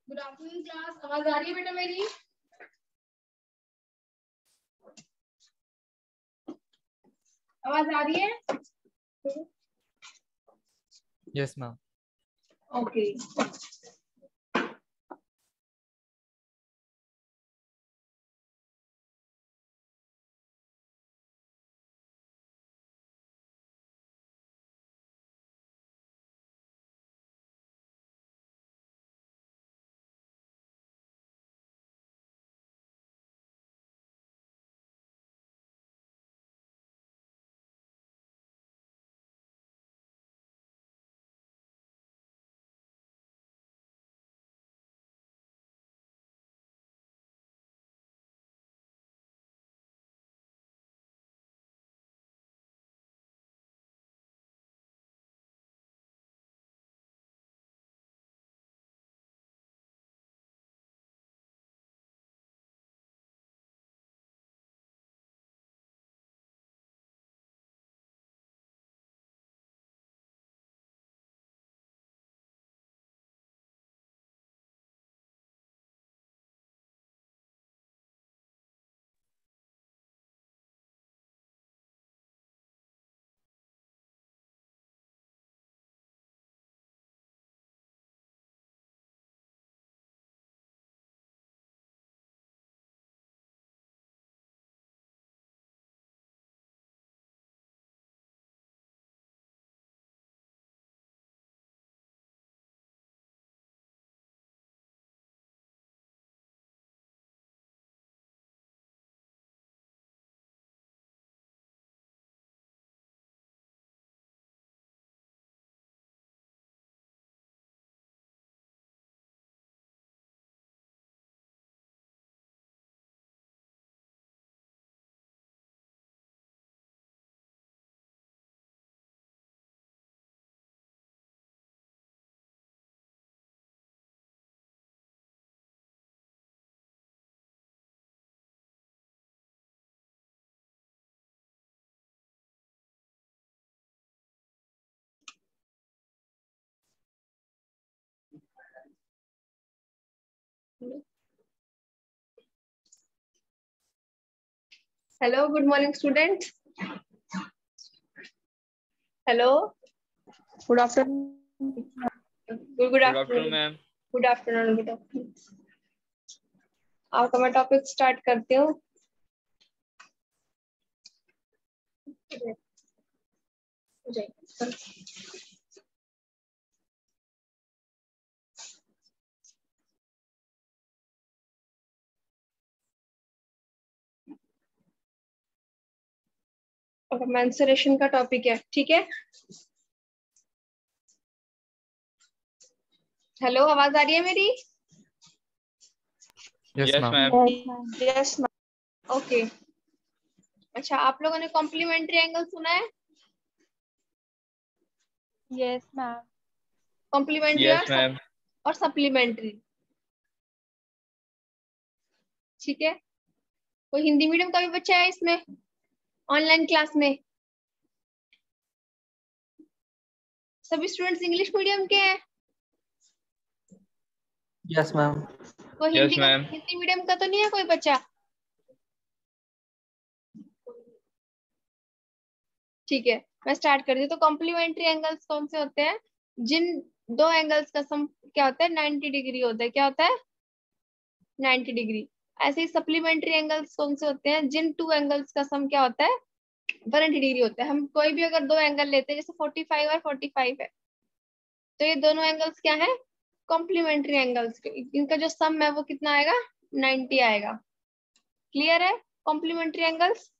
Good afternoon class, आवाज आ रही है बेटा मेरी? आवाज आ रही है? Yes ma'am. Okay. Hello, good morning student. Hello, good afternoon. Good afternoon ma'am. Good afternoon, good afternoon. आपका मैं टॉपिक स्टार्ट करती हूँ। मेंस्ट्रुएशन का टॉपिक है, ठीक है। हेलो, आवाज आ रही है मेरी? Yes ma'am. Yes ma'am. Okay. अच्छा, आप लोगों ने कॉम्प्लीमेंट्री एंगल सुना है? Yes ma'am. Complementary yes ma'am. और सप्लीमेंट्री, ठीक है। कोई हिंदी मीडियम का भी बच्चा है इसमें ऑनलाइन क्लास में? सभी स्टूडेंट्स इंग्लिश मीडियम के हैं? Yes ma'am. कोई यस मैम। हिंदी मीडियम का तो नहीं है कोई बच्चा? ठीक है, मैं स्टार्ट करती हूँ। तो कॉम्प्लीमेंट्री एंगल्स कौन से होते हैं? जिन दो एंगल्स का सम क्या होता है? 90 डिग्री होता है। क्या होता है? 90 डिग्री। ऐसे ही सप्लीमेंट्री एंगल्स कौन से होते हैं? जिन टू एंगल्स का सम क्या होता है? 180 डिग्री होता है। हम कोई भी अगर दो एंगल लेते हैं, जैसे 45 और 45 है, तो ये दोनों एंगल्स क्या है? Complementary angles. इनका जो सम है वो कितना आएगा? 90 आएगा। क्लियर है complementary angles?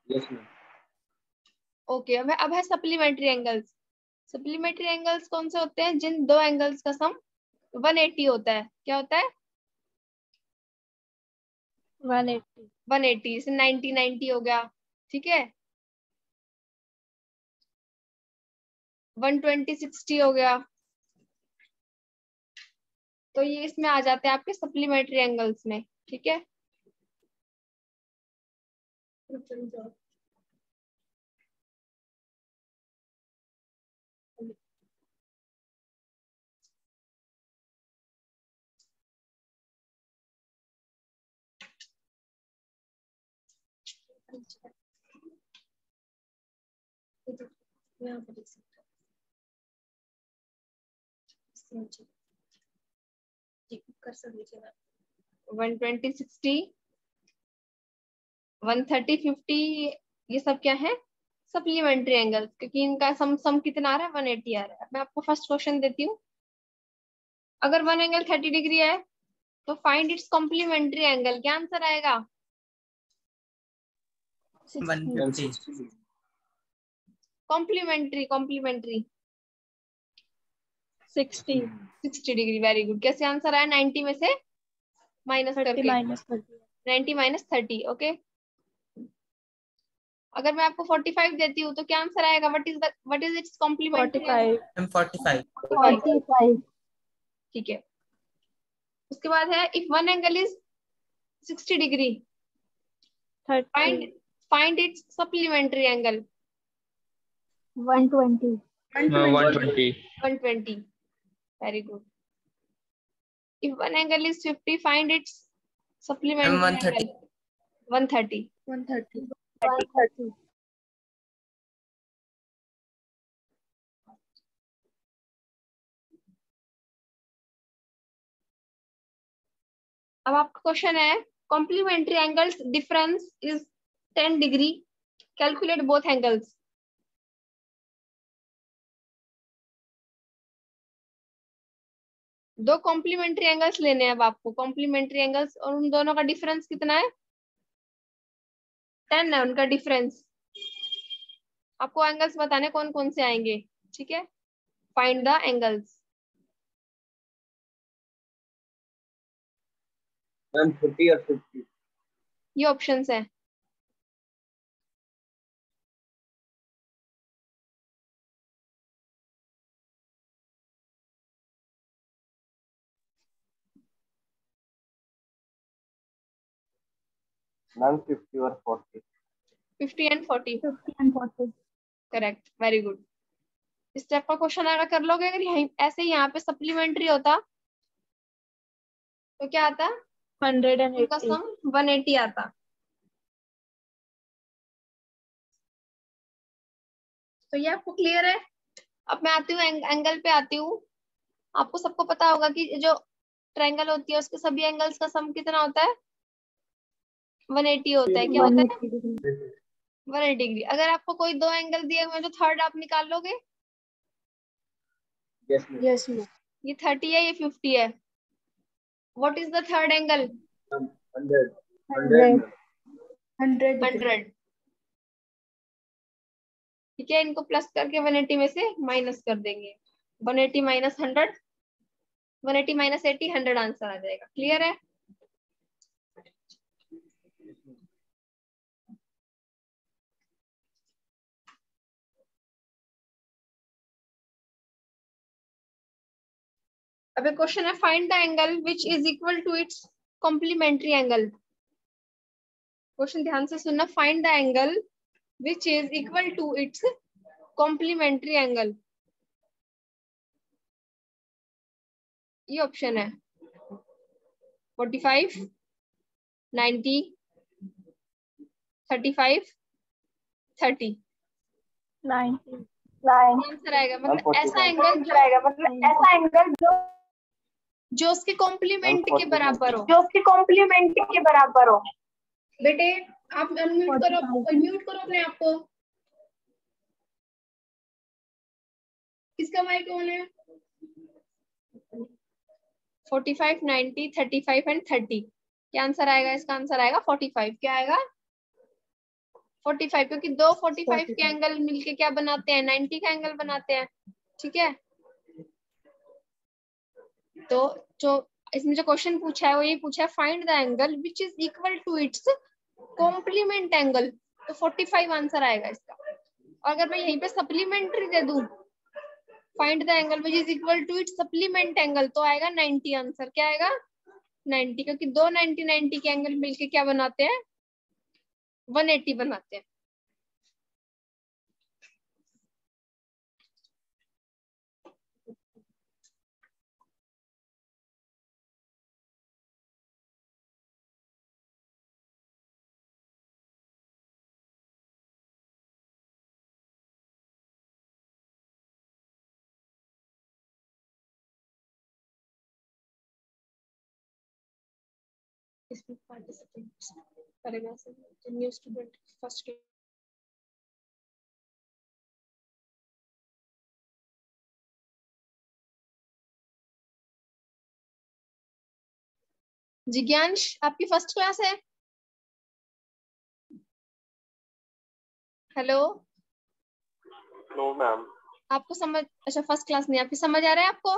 Yes ma'am. Okay, अब है सप्लीमेंट्री एंगल्स। सप्लीमेंट्री एंगल्स कौन से होते हैं? जिन दो एंगल्स का सम 180 होता है। क्या होता है? 180। 180। जैसे 90 90 हो गया, ठीक है। 120 60 हो गया। तो ये इसमें आ जाते हैं आपके सप्लीमेंट्री एंगल्स में, ठीक है। यहाँ पर देख सकते हो, कर सकते 120, 60, 130, 50, ये सब क्या है? सप्लीमेंट्री एंगल, क्योंकि इनका सम कितना आ रहा है? 180 आ रहा है। मैं आपको फर्स्ट क्वेश्चन देती हूँ। अगर वन एंगल 30 डिग्री है तो फाइंड इट्स कॉम्प्लीमेंट्री एंगल। क्या आंसर आएगा? 150। Complementary 60 degree. Very good. कैसे आंसर आया? 90 में से माइनस 30 करके। minus 30 90 minus 30। ओके, अगर मैं आपको 45 देती हूँ तो क्या आंसर आएगा? What is it's complementary? 45 45। 45 ठीक है। उसके बाद है if one angle is 60 degree, 30 find its supplementary angle. 120 120। Very good. If one angle is 50, find its supplementary 130। Angle. 130। 130 अब आपका क्वेश्चन है complementary angles difference is 10 degree, calculate both angles. दो complementary angles लेने हैं अब आपको, कॉम्प्लीमेंट्री एंगल्स, और उन दोनों का डिफरेंस कितना है? 10 है उनका डिफरेंस। आपको एंगल्स बताने कौन कौन से आएंगे, ठीक है? Find the angles. 50 और 50। ये ऑप्शंस हैं। मैम 50 और 40। 50 and 40। 50 and 40 correct, very good. इस टाइप का क्वेश्चन अगर कर लोगे, अगर यहीं ऐसे यहाँ पे सप्लीमेंट्री होता तो क्या आता? उनका 180 सम 180 आता। तो ये आपको क्लियर है? अब मैं आती हूँ एंगल पे आती हूँ। आपको सबको पता होगा कि जो ट्रायंगल होती है उसके सभी एंगल्स का सम कितना होता है? 180 होता है। क्या होता है? 180 degree 180 डिग्री। अगर आपको कोई दो एंगल दिए हुए हैं तो थर्ड आप निकाल लोगे? Yes ma'am. yes ma'am ये 30 है, ये 50 है। What is the third angle? 100 100 ma'am. 100 degree 100। ठीक है, इनको प्लस करके 180 में से माइनस कर देंगे। 180 माइनस 100, 180 माइनस 80, 100 आंसर आ जाएगा। क्लियर है? अब एक क्वेश्चन है find the angle which is equal to its complementary angle. Question ध्यान से सुनना। Find the angle which is equal to its complementary angle. ये ऑप्शन है 45, 90, 35, 30। 90 आंसर आएगा मैम मतलब ऐसा 45। एंगल जो ऐसा एंगल जो उसके मैम कॉम्प्लीमेंट के 45। बराबर हो। जो उसके कॉम्प्लीमेंट के बराबर हो। बेटे आप अनम्यूट करो, 45 म्यूट करो अपने आप को। किसका माइक ऑन है? 45, 90, 35 एंड 30। क्या आंसर आएगा? इसका आंसर आएगा 45। क्या आएगा? 45, क्योंकि दो 45 के 45 एंगल मिलके क्या बनाते हैं? 90 का एंगल बनाते हैं। ठीक है, तो जो इसमें जो क्वेश्चन पूछा है वो ये पूछा है find the angle which is equal to its complement angle. तो 45 आंसर आएगा इसका। और अगर मैं यहीं पे सप्लीमेंट्री दे दूं find the angle which is equal to its supplement angle, तो आएगा 90 आंसर। क्या आएगा? 90, क्योंकि दो 90 90 के एंगल मिलके क्या बनाते हैं? 180 बनाते हैं। इसमें पार्टिसिपेट करेगा न्यू स्टूडेंट फर्स्ट। जिज्ञांश आपकी फर्स्ट क्लास है? हेलो। No ma'am. आपको समझ, अच्छा फर्स्ट क्लास नहीं, आपकी समझ आ रहा है आपको?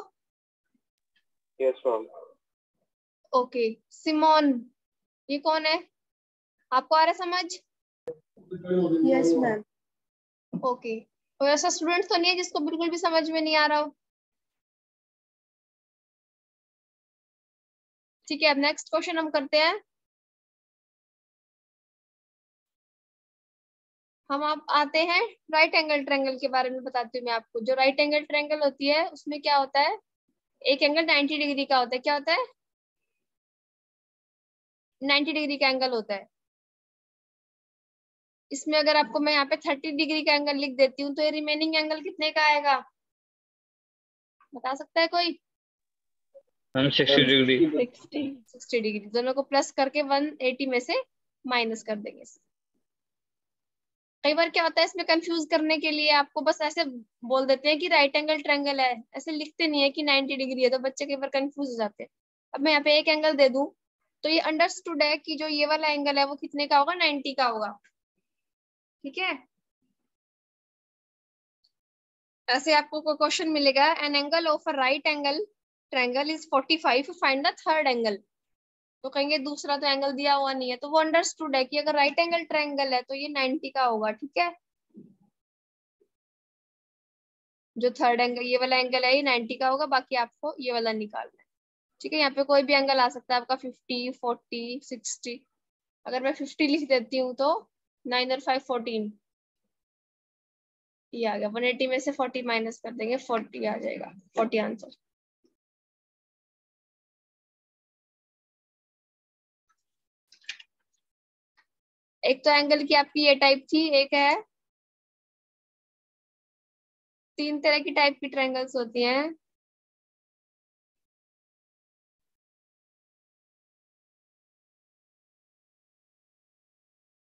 Yes ma'am. ओके। सिमोन, ये कौन है? आपको आ रहा है समझ? Yes ma'am. ओके। कोई ऐसा स्टूडेंट तो नहीं है जिसको बिल्कुल भी समझ में नहीं आ रहा हो? ठीक है, अब नेक्स्ट क्वेश्चन हम करते हैं। हम आप आते हैं राइट एंगल ट्रायंगल के बारे में बताती हूँ मैं आपको। जो राइट एंगल ट्रायंगल होती है उसमें क्या होता है, एक एंगल 90 डिग्री का होता है। क्या होता है? 90 डिग्री का एंगल होता है। इसमें अगर आपको मैं यहाँ पे 30 डिग्री का एंगल लिख देती हूँ तो ये रिमेनिंग एंगल कितने का आएगा, बता सकता है कोई? 60 डिग्री। 60 डिग्री। दोनों को प्लस करके 180 में से माइनस कर देंगे। कई बार क्या होता है, इसमें कंफ्यूज करने के लिए आपको बस ऐसे बोल देते हैं कि राइट एंगल ट्रायंगल है, ऐसे लिखते नहीं है कि 90 डिग्री है, तो बच्चे कई बार कंफ्यूज हो जाते हैं। अब मैं यहाँ पे एक एंगल दे दूं तो ये अंडरस्टूड है कि जो ये वाला एंगल है वो कितने का होगा, 90 का होगा। ठीक है। ऐसे आपको कोई क्वेश्चन मिलेगा, an angle of a right angle triangle is 45, find the third angle. तो कहेंगे दूसरा तो एंगल दिया हुआ नहीं है, तो वो अंडरस्टूड है कि अगर राइट एंगल ट्रायंगल है तो ये 90 का होगा। ठीक है। जो थर्ड एंगल ये वाला एंगल है ये 90 का होगा, बाकी आपको ये वाला निकालना है। ठीक है। यहाँ पे कोई भी एंगल आ सकता है आपका, 50, 40, 60। अगर मैं 50 लिख देती हूँ तो 9 और 5 14, ये आ गया। 180 में से 40 माइनस कर देंगे, 40 आ जाएगा, 40 आंसर। एक तो एंगल की आपकी ये टाइप थी, एक है, तीन तरह की टाइप की ट्रायंगल्स होती हैं।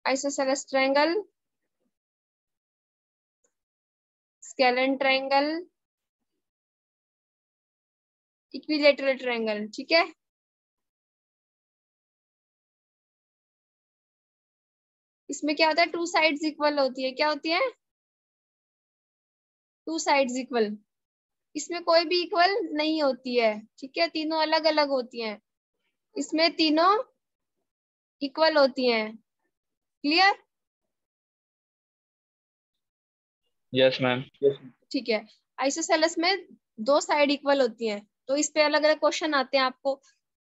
Isosceles triangle, scalene triangle, equilateral triangle. ठीक है। इसमें क्या होता है, टू साइड्स इक्वल होती है। क्या होती है? Two sides equal. इसमें कोई भी इक्वल नहीं होती है। ठीक है। तीनों अलग अलग होती हैं, इसमें तीनों इक्वल होती हैं। क्लियर? Yes ma'am. ठीक है। आइसोसेलेस में दो साइड इक्वल होती हैं, तो इस पे अलग अलग क्वेश्चन आते हैं आपको,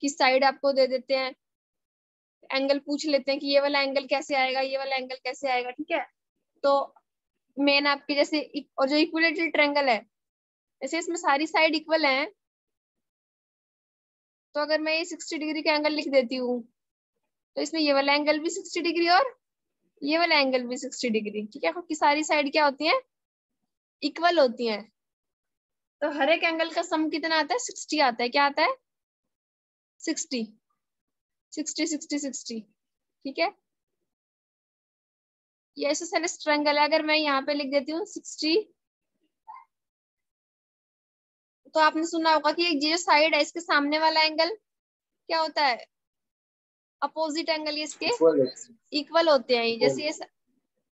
किस साइड आपको दे देते हैं, एंगल पूछ लेते हैं कि ये वाला एंगल कैसे आएगा, ये वाला एंगल कैसे आएगा। ठीक है। तो मेन आपकी जैसे और जो इक्विलैटरल ट्रायंगल है, जैसे इसमें सारी साइड इक्वल है, तो अगर मैं ये 60 डिग्री का एंगल लिख देती हूँ तो इसमें ये वाला एंगल भी 60 डिग्री और ये वाला एंगल भी 60 डिग्री। ठीक है। क्योंकि सारी साइड क्या होती है, इक्वल होती हैं। तो हर एक एंगल का सम कितना आता है, 60 आता है। क्या आता है? 60 60 60 60। ठीक है। ये आइसोसेलेस ट्रायंगल है। अगर मैं यहाँ पे लिख देती हूँ 60, तो आपने सुना होगा कि ये जो साइड है इसके सामने वाला एंगल क्या होता है, अपोजिट एंगल। ये इसके इक्वल होते हैं। जैसे ये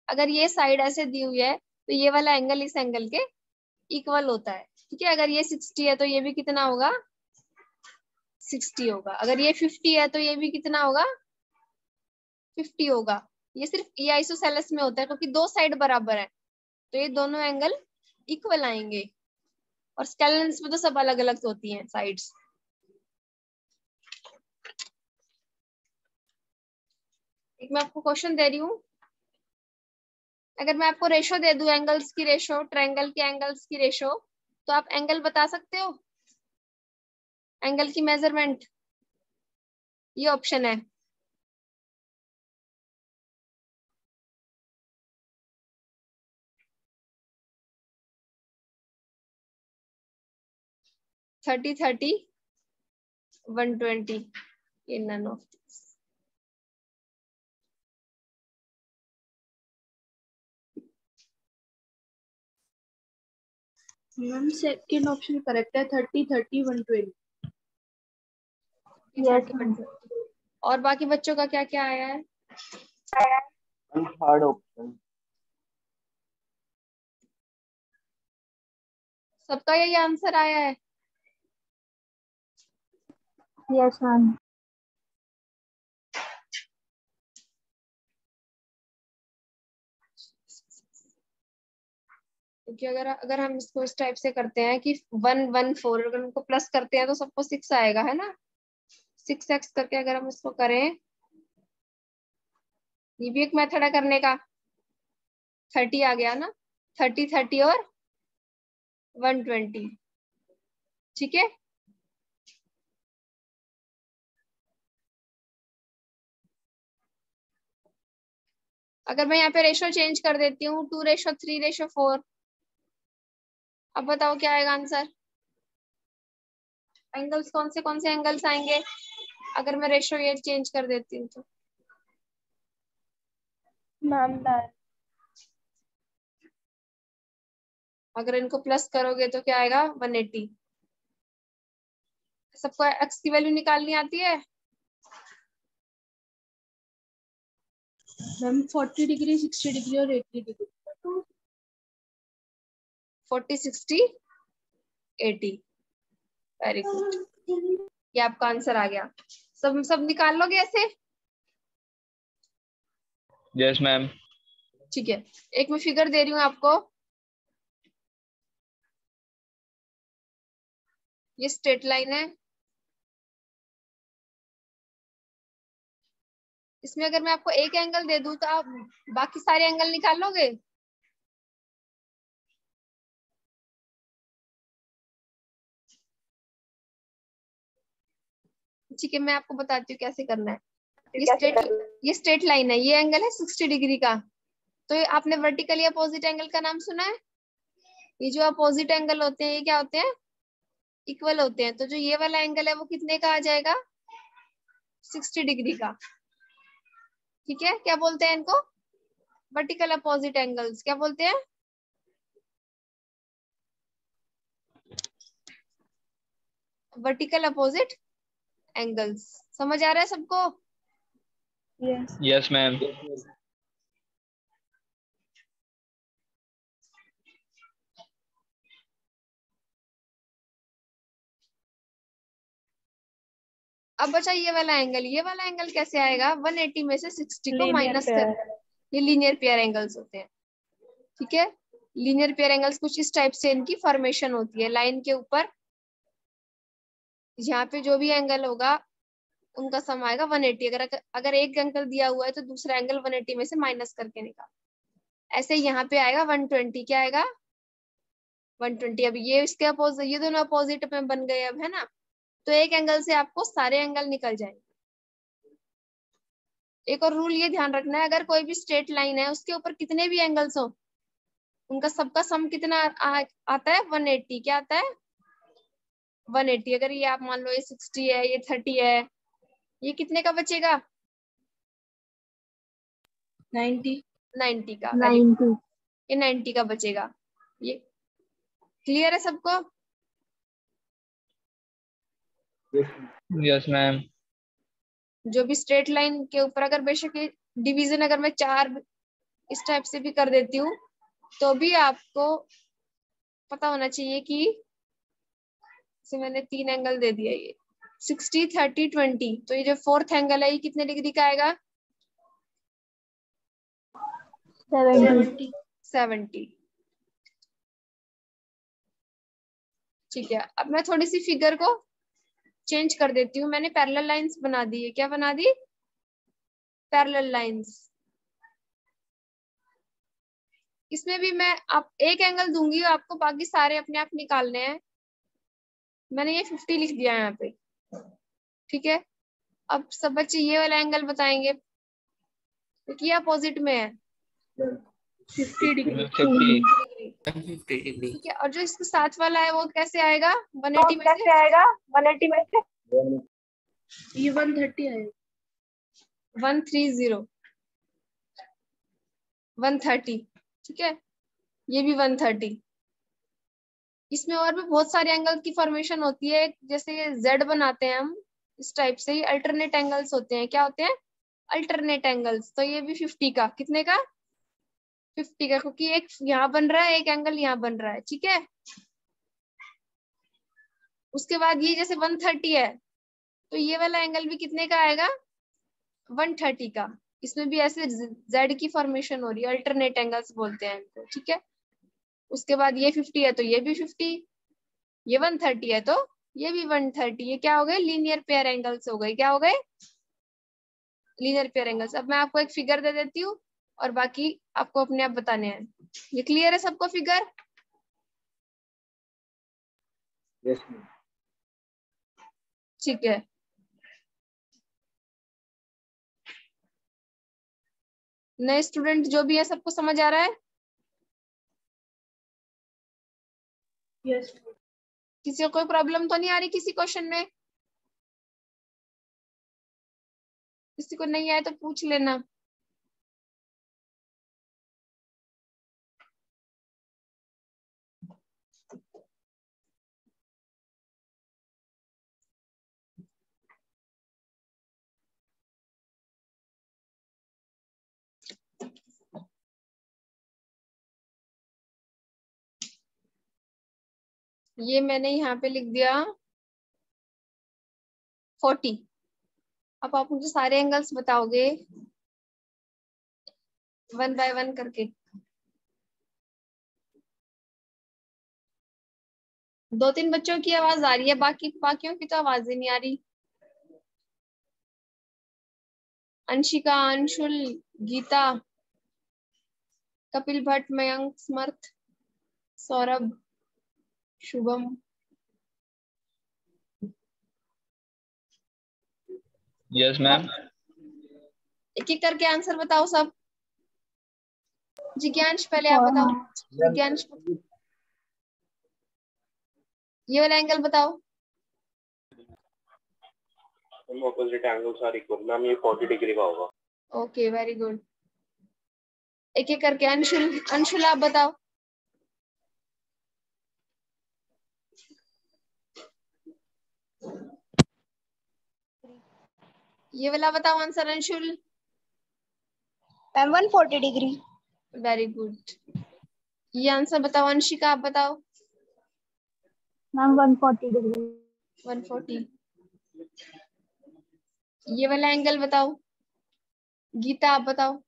अगर ये साइड ऐसे दी हुई है तो ये वाला एंगल इस एंगल के इक्वल होता है। ठीक है। अगर ये 60 है तो ये भी कितना होगा, 60 होगा। अगर ये 50 है तो ये भी कितना होगा, 50 होगा। ये सिर्फ ये आइसोसेलेस में होता है क्योंकि दो साइड बराबर है, तो ये दोनों एंगल इक्वल आएंगे। और स्केलेंस में तो सब अलग अलग होती हैं साइड्स। एक मैं आपको क्वेश्चन दे रही हूँ, अगर मैं आपको रेशो दे दूं, एंगल्स की रेशो, ट्रायंगल के एंगल्स की रेशो, तो आप एंगल बता सकते हो, एंगल की मेजरमेंट? ये ऑप्शन है। थर्टी 30, 120, ये none of this. Ma'am second option correct है 30 30 120। Yes, 120। और बाकी बच्चों का क्या क्या आया है? And third option. सबका यही आंसर आया है? Yes ma'am. क्योंकि अगर अगर हम इसको इस टाइप से करते हैं कि 114, अगर उनको प्लस करते हैं तो सबको 6 आएगा, है ना? 6x करके अगर हम इसको करें, ये भी एक मेथड है करने का। 30 आ गया ना, 30 30 और 120, ठीक है। अगर मैं यहाँ पे रेशो चेंज कर देती हूँ 2:3:4, अब बताओ क्या आएगा आंसर? एंगल्स कौन से एंगल्स आएंगे अगर मैं रेशो ये चेंज कर देती हूँ तो? मैम अगर इनको प्लस करोगे तो क्या आएगा? 180। सबको एक्स की वैल्यू निकालनी आती है? मैम 40 डिग्री 60 डिग्री और 80 डिग्री। 40 60 80। वेरी गुड, ये आपका आंसर आ गया। सब निकाल लोगे ऐसे? Yes ma'am. ठीक है, एक मैं फिगर दे रही हूँ आपको। ये स्ट्रेट लाइन है, इसमें अगर मैं आपको एक एंगल दे दूं तो आप बाकी सारे एंगल निकाल लोगे? ठीक है, मैं आपको बताती हूँ कैसे करना है। ये स्ट्रेट लाइन है, ये एंगल है 60 डिग्री का। तो ये आपने वर्टिकली अपोजिट एंगल का नाम सुना है? ये जो अपोजिट एंगल होते हैं ये क्या होते हैं? इक्वल होते हैं। तो जो ये वाला एंगल है वो कितने का आ जाएगा? 60 डिग्री का। ठीक है, क्या बोलते हैं इनको? Vertical opposite angles. क्या बोलते हैं? Vertical opposite angles. समझ आ रहा है सबको? यस। Yes ma'am. अब बचा ये वाला एंगल। ये वाला एंगल कैसे आएगा? 180 में से 60 को माइनस कर। ये लीनियर पेयर एंगल्स होते हैं, ठीक है। लीनियर पेयर एंगल्स कुछ इस टाइप से इनकी फॉर्मेशन होती है। लाइन के ऊपर यहाँ पे जो भी एंगल होगा उनका सम आएगा 180। अगर एक एंगल दिया हुआ है तो दूसरा एंगल 180 में से माइनस करके निकाल। ऐसे यहाँ पे आएगा 120। क्या आएगा? 120। अब ये इसके अपोजिट, ये दोनों अपोजिट में बन गए अब, है ना? तो एक एंगल से आपको सारे एंगल निकल जाएंगे। एक और रूल ये ध्यान रखना है, अगर कोई भी स्ट्रेट लाइन है उसके ऊपर कितने भी एंगल्स हो उनका सबका सम कितना आता है? 180। क्या आता है? 180। अगर ये आप मान लो ये 60 है, ये 30 है, ये कितने का बचेगा? 90 का। 90। ये 90 का बचेगा। ये क्लियर है सबको? Yes ma'am. जो भी स्ट्रेट लाइन के ऊपर अगर बेशक डिवीजन अगर मैं 4 इस टाइप से भी कर देती हूँ तो भी आपको पता होना चाहिए कि इसे मैंने 3 एंगल दे दिया। ये 60 30 20, तो ये जो फोर्थ एंगल है ये कितने डिग्री का आएगा? 70। ठीक है, अब मैं थोड़ी सी फिगर को चेंज कर देती हूँ। मैंने पैरेलल लाइंस बना दी है। क्या बना दी? Parallel lines. इसमें भी मैं आप एक एंगल दूंगी, आपको बाकी सारे अपने आप निकालने हैं। मैंने ये 50 लिख दिया है यहाँ पे, ठीक है। अब सब बच्चे ये वाला एंगल बताएंगे क्योंकि ये अपोजिट में है। 50 डिग्री। 50 ठीक है, और जो इसके साथ वाला है वो कैसे आएगा? 180 में से? ये 130 है। 130 130, ठीक है। ये भी 130। इसमें और भी बहुत सारे एंगल की फॉर्मेशन होती है, जैसे ये जेड बनाते हैं हम, इस टाइप से। ये अल्टरनेट एंगल्स होते हैं। क्या होते हैं? Alternate angles. तो ये भी 50 का, कितने का? 50 का, क्योंकि एक यहाँ बन रहा है, एक एंगल यहाँ बन रहा है, ठीक है। उसके बाद ये जैसे 130 है, तो ये वाला एंगल भी कितने का आएगा? 130 का। इसमें भी ऐसे जेड की फॉर्मेशन हो रही है, अल्टरनेट एंगल्स बोलते हैं इनको, ठीक है। उसके बाद ये 50 है तो ये भी 50, ये 130 है तो ये भी 130। ये क्या हो गए? लीनियर पेयर एंगल्स हो गए। क्या हो गए? Linear pair angles. अब मैं आपको एक फिगर दे देती हूँ और बाकी आपको अपने आप बताने हैं। ये क्लियर है सबको फिगर? Yes, ma'am. ठीक है। नए स्टूडेंट जो भी है सबको समझ आ रहा है? Yes. किसी को कोई प्रॉब्लम तो नहीं आ रही किसी क्वेश्चन में? किसी को नहीं आए तो पूछ लेना। ये मैंने यहाँ पे लिख दिया 40। अब आप मुझे सारे एंगल्स बताओगे 1 बाय 1 करके। दो तीन बच्चों की आवाज आ रही है, बाकियों की तो आवाज ही नहीं आ रही। अंशिका, अंशुल, गीता, कपिल भट्ट, मयंक, समर्थ, सौरभ, शुभम। Yes, ma'am. एक एक करके आंसर बताओ सब। जिज्ञांश पहले आप बताओ। जिज्ञांश, ये वाला एंगल बताओ। Opposite angles are equal. Ma'am ये 40 डिग्री का होगा। Okay, very good. एक एक करके अंशुल, अंशुल आप बताओ। ये वाला बताओ answer Anshul. Ma'am 140 degree. Very good. ये आंसर बताओ अंशिका, आप बताओ। Ma'am 140 degree. 140। ये वाला एंगल बताओ। गीता आप बताओ।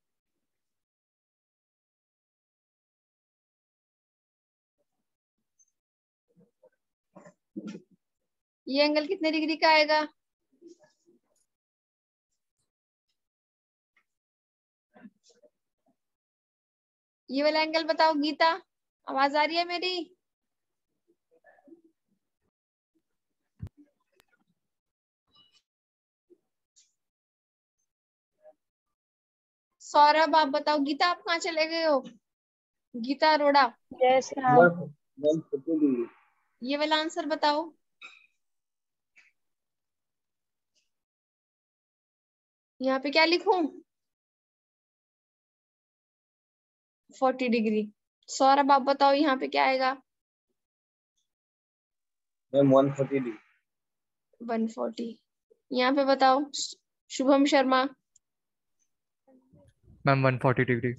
ये एंगल कितने डिग्री का आएगा? ये वाला एंगल बताओ गीता। आवाज आ रही है मेरी? सौरभ आप बताओ। गीता आप कहाँ चले गए हो? Geeta Arora. Yes ma'am. 140 degree. ये वाला आंसर बताओ। यहाँ पे क्या लिखूं? 40 डिग्री। सौरभ आप बताओ यहाँ पे क्या आएगा? Ma'am, 140 degree. 140। यहाँ पे बताओ शुभम शर्मा। Ma'am 140 degree.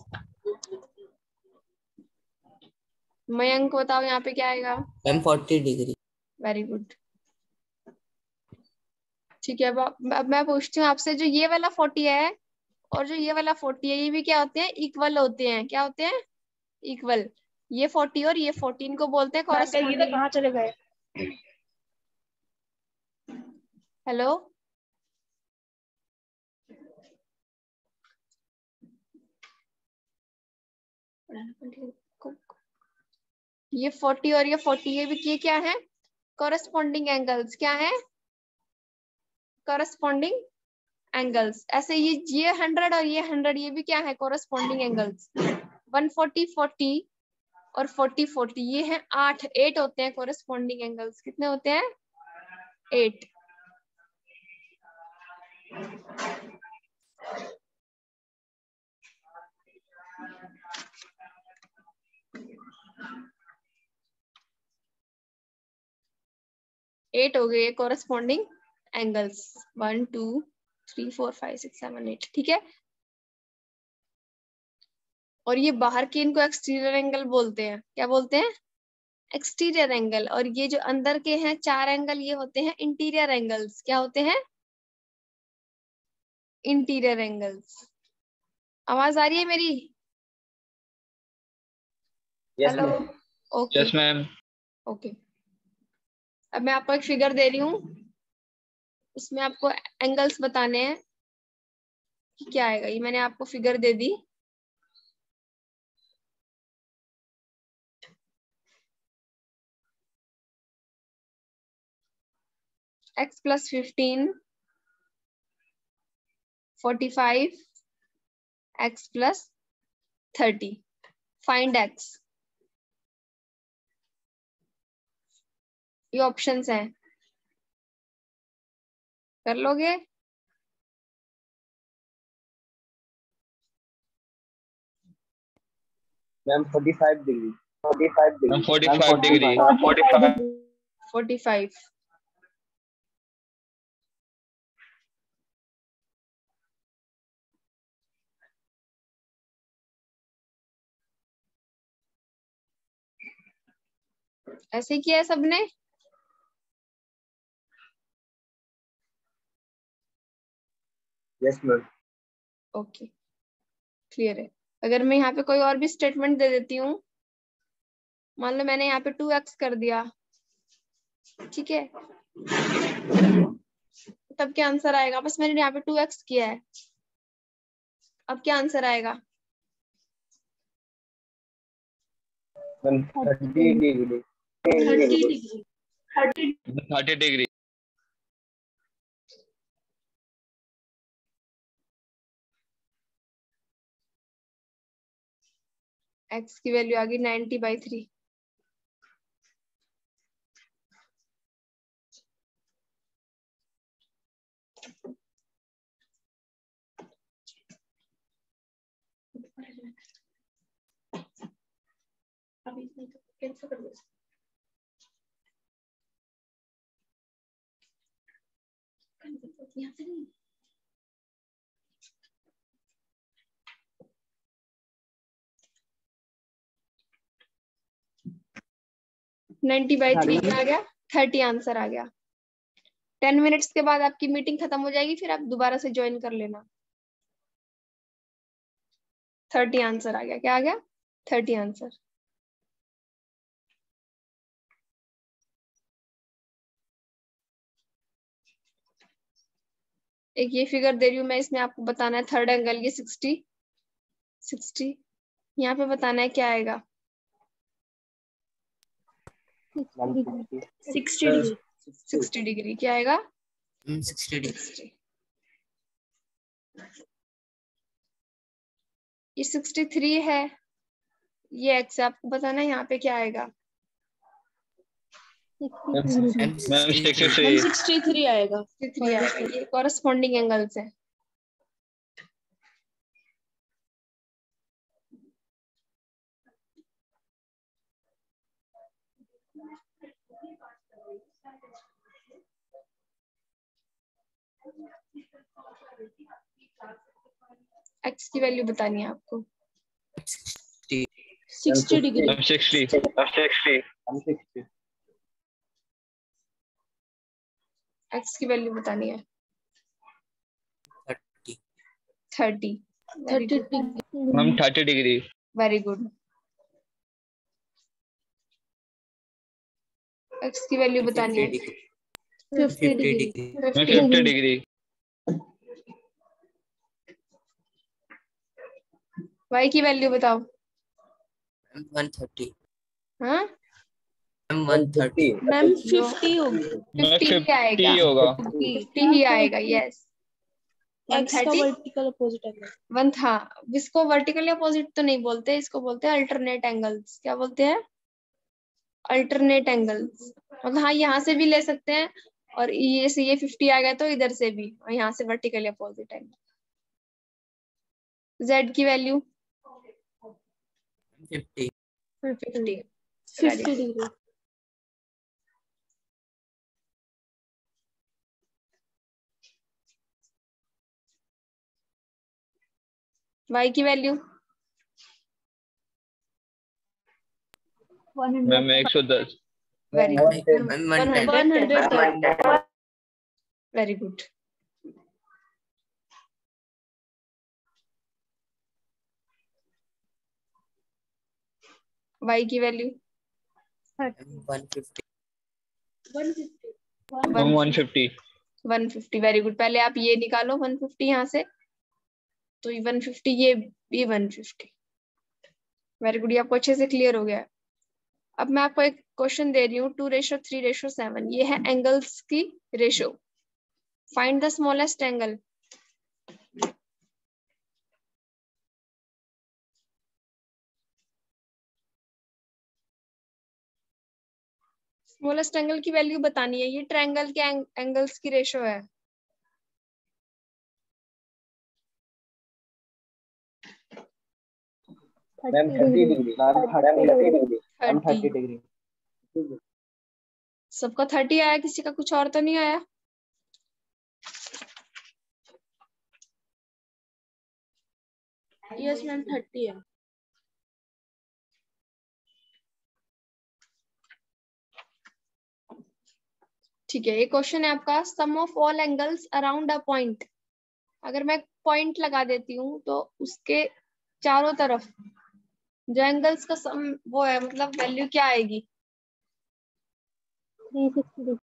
मयंक बताओ यहाँ पे क्या आएगा? 140 डिग्री। Very good. ठीक है, अब मैं पूछती हूँ आपसे, जो ये वाला 40 है और जो ये वाला 40 है, ये भी क्या होते हैं? इक्वल होते हैं। क्या होते हैं? इक्वल। ये 40 और ये 14 को बोलते हैं मैम ये तो कॉरेस्पॉन्डिंग। कहाँ चले गए? हेलो, ये 40 और ये 40, ये भी ये क्या है? Corresponding angles. क्या है? Corresponding angles. ऐसे ये 100 और ये 100, ये भी क्या है? Corresponding angles. 140 40 और 40 40, ये है 8 होते हैं कॉरेस्पॉन्डिंग एंगल्स। कितने होते हैं? 8। 8 हो गए कोरस्पॉन्डिंग एंगल्स, 1 2 3 4 5 6 7 8, ठीक है। और ये बाहर के इनको एक्सटीरियर एंगल बोलते हैं, क्या बोलते हैं? Exterior angle. और ये जो अंदर के हैं 4 एंगल, ये होते हैं इंटीरियर एंगल्स। क्या होते हैं? Interior angles. आवाज आ रही है मेरी? Yes, hello, ma'am. Okay Yes, ma'am. Okay. अब मैं आपको एक फिगर दे रही हूँ, उसमें आपको एंगल्स बताने हैं कि क्या आएगा। ये मैंने आपको फिगर दे दी, x + 15 45 x + 30, फाइंड x। ये ऑप्शंस हैं, कर लोगे? Ma'am, 45 degree. 45 degree. Ma'am, 45 degree. 45 45। ऐसे किया है सबने? Yes, ma'am. ओके, क्लियर है। अगर मैं यहाँ पे कोई और भी स्टेटमेंट दे देती हूँ, मान लो मैंने यहाँ पे 2x कर दिया, ठीक है, तब क्या आंसर आएगा? बस मैंने यहाँ पे 2x किया है, अब क्या आंसर आएगा? Ma'am, 30 degree. 30 degree. 30 degree. x की वैल्यू आ गई 90/3। अभी नहीं तो कैंसिल कर दो। यहाँ से नहीं, 90/3 क्या आ गया? 30 आंसर आ गया। 10 मिनट्स के बाद आपकी मीटिंग खत्म हो जाएगी, फिर आप दोबारा से ज्वाइन कर लेना। 30 आंसर आ गया। क्या आ गया? 30 आंसर। एक ये फिगर दे रही हूँ मैं, इसमें आपको बताना है थर्ड एंगल, ये 60 यहाँ पे बताना है क्या आएगा। 60 degree. 60 डिग्री क्या आएगा? 60 degree. ये 63 है, ये x, आपको बताना है यहाँ पे क्या आएगा। Ma'am, 63. 63 आएगा. 63 आएगा। ये कॉरेस्पॉन्डिंग एंगल्स है। x की वैल्यू बतानी है आपको। 60 degree. Ma'am, 60. 60. I'm 60. x की वैल्यू बतानी है 30. 30। 30 degree. Ma'am, 30 degree. Very good. x की वैल्यू बतानी है 50 degree. 50 degree. Ma'am, 50 degree. y की वैल्यू बताओ। 130. हाँ, 130. मैम 50 होगी. 50 ही आएगा, 50 होगा. 50 ही आएगा। यस, X का 130। Vertical opposite angle. हाँ, इसको वर्टिकल अपोजिट तो नहीं बोलते, इसको बोलते हैं अल्टरनेट एंगल्स। क्या बोलते हैं? Alternate angles. मतलब हाँ, यहाँ से भी ले सकते हैं, और ये से ये 50 आ गया तो इधर से भी, और यहाँ से वर्टिकल अपोजिट एंगल। z की वैल्यू 50. 50। 50 degree. y की value 100. Ma'am 110. Very good. 110. Very good. y की वैल्यू 150. 150. 150 very good. पहले आप ये निकालो 150 यहाँ से, तो 150 ये भी 150। वेरी गुड, ये आपको अच्छे से क्लियर हो गया। अब मैं आपको एक क्वेश्चन दे रही हूँ 2:3:7। ये है एंगल्स की ratio. Find the smallest angle. Smallest angle की वैल्यू बतानी है। ये ट्रायंगल के एंगल्स की रेशो है। Ma'am 30 degree. Ma'am 30 degree. सबका 30 आया, किसी का कुछ और तो नहीं आया? यस मैम 30 है। ठीक है, एक क्वेश्चन है आपका, sum of all angles around a point. अगर मैं पॉइंट लगा देती हूँ तो उसके चारों तरफ जो एंगल्स का सम वो है, मतलब वैल्यू क्या आएगी? 360.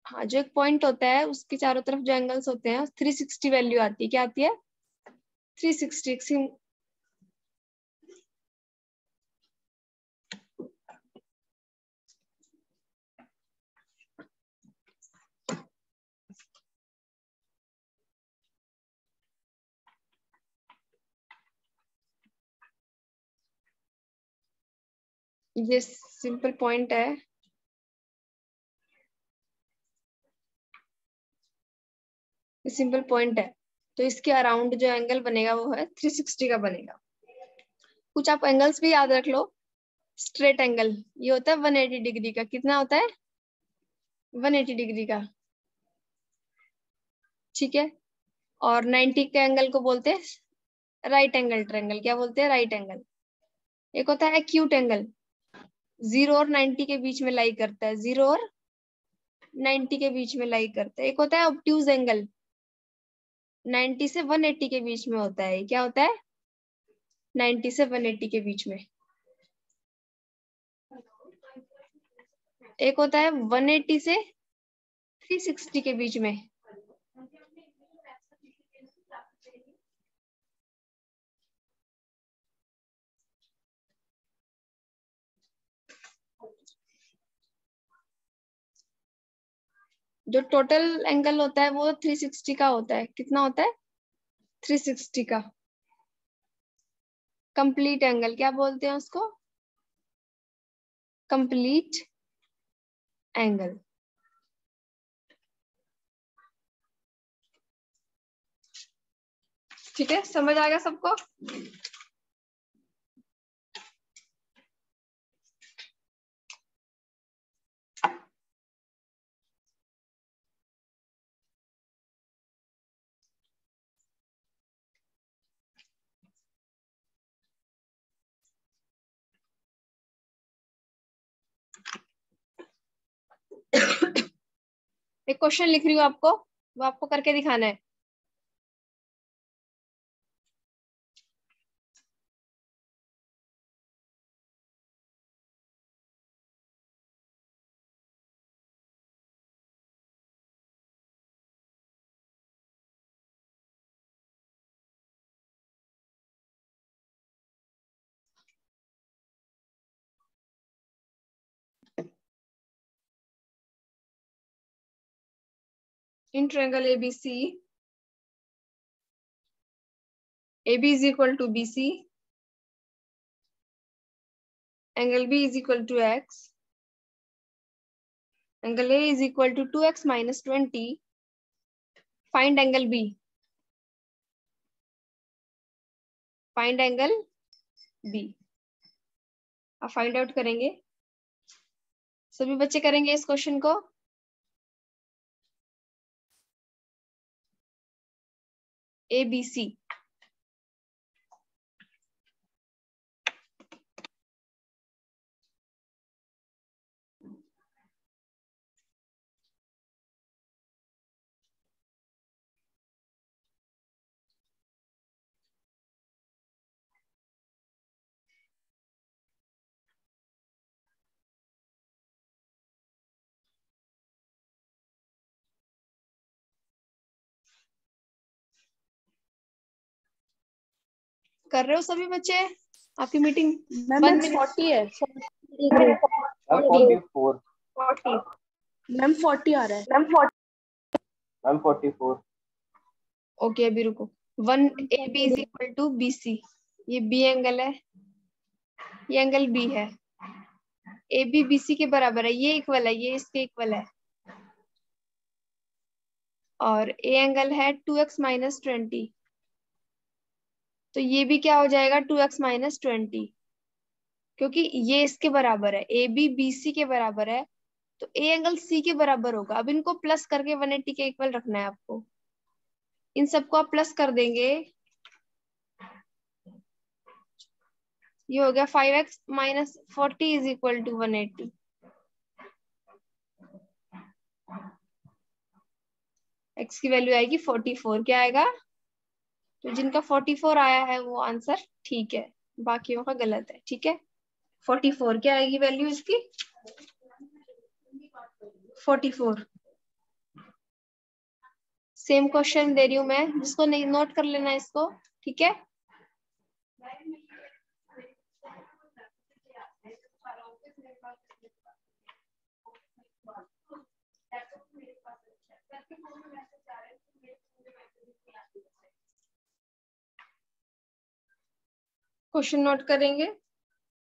हाँ, जो एक पॉइंट होता है उसके चारों तरफ जो एंगल्स होते हैं 360 वैल्यू आती है। क्या आती है? 360। ये सिंपल पॉइंट है। ये सिंपल पॉइंट है, तो इसके अराउंड जो एंगल बनेगा वो है 360 का बनेगा। कुछ आप एंगल्स भी याद रख लो। स्ट्रेट एंगल ये होता है 180 डिग्री का। कितना होता है? 180 डिग्री का। ठीक है। और 90 के एंगल को बोलते हैं राइट एंगल ट्रायंगल। क्या बोलते हैं? Right angle. एक होता है एक्यूट एंगल, 0 और 90 के बीच में लाई करता है। 0 और 90 के बीच में लाई करता है। एक होता है ऑब्ट्यूज एंगल, 90 से 180 के बीच में होता है। क्या होता है? 90 से 180 के बीच में। एक होता है 180 से 360 के बीच में। जो टोटल एंगल होता है वो 360 का होता है। कितना होता है? 360 का। कंप्लीट एंगल क्या बोलते हैं उसको? Complete angle. ठीक है, समझ आ गया सबको? एक क्वेश्चन लिख रही हूँ आपको, वो आपको करके दिखाना है। In triangle ABC, AB is equal to BC, angle B is equal to X, angle A is equal to 2x minus 20. Find angle B. Find angle B. अब फाइंड आउट करेंगे, सभी बच्चे करेंगे इस क्वेश्चन को। ABC कर रहे हो सभी बच्चे? आपकी मीटिंग मैम 40 है। 44 मैम 40 आ रहा है। मैम 44 ओके अभी रुको। 1AB is equal to BC, ये B एंगल है, ये एंगल B है। AB BC के बराबर है, ये इक्वल है, ये इसके इक्वल है। और A एंगल है 2x माइनस 20, तो ये भी क्या हो जाएगा 2x माइनस 20, क्योंकि ये इसके बराबर है, AB BC के बराबर है, तो A एंगल C के बराबर होगा। अब इनको प्लस करके 180 के इक्वल रखना है आपको। इन सबको आप प्लस कर देंगे, ये हो गया 5x minus 40 is equal to 180। x की वैल्यू आएगी 44। क्या आएगा? तो जिनका 44 आया है वो आंसर ठीक है, बाकियों का गलत है। ठीक है, 44 क्या आएगी वैल्यू इसकी? 44। सेम क्वेश्चन दे रही हूं मैं, जिसको नहीं नोट कर लेना इसको। ठीक है, क्वेश्चन नोट करेंगे।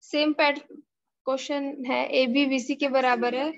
सेम पैटर्न क्वेश्चन है, AB BC के बराबर है,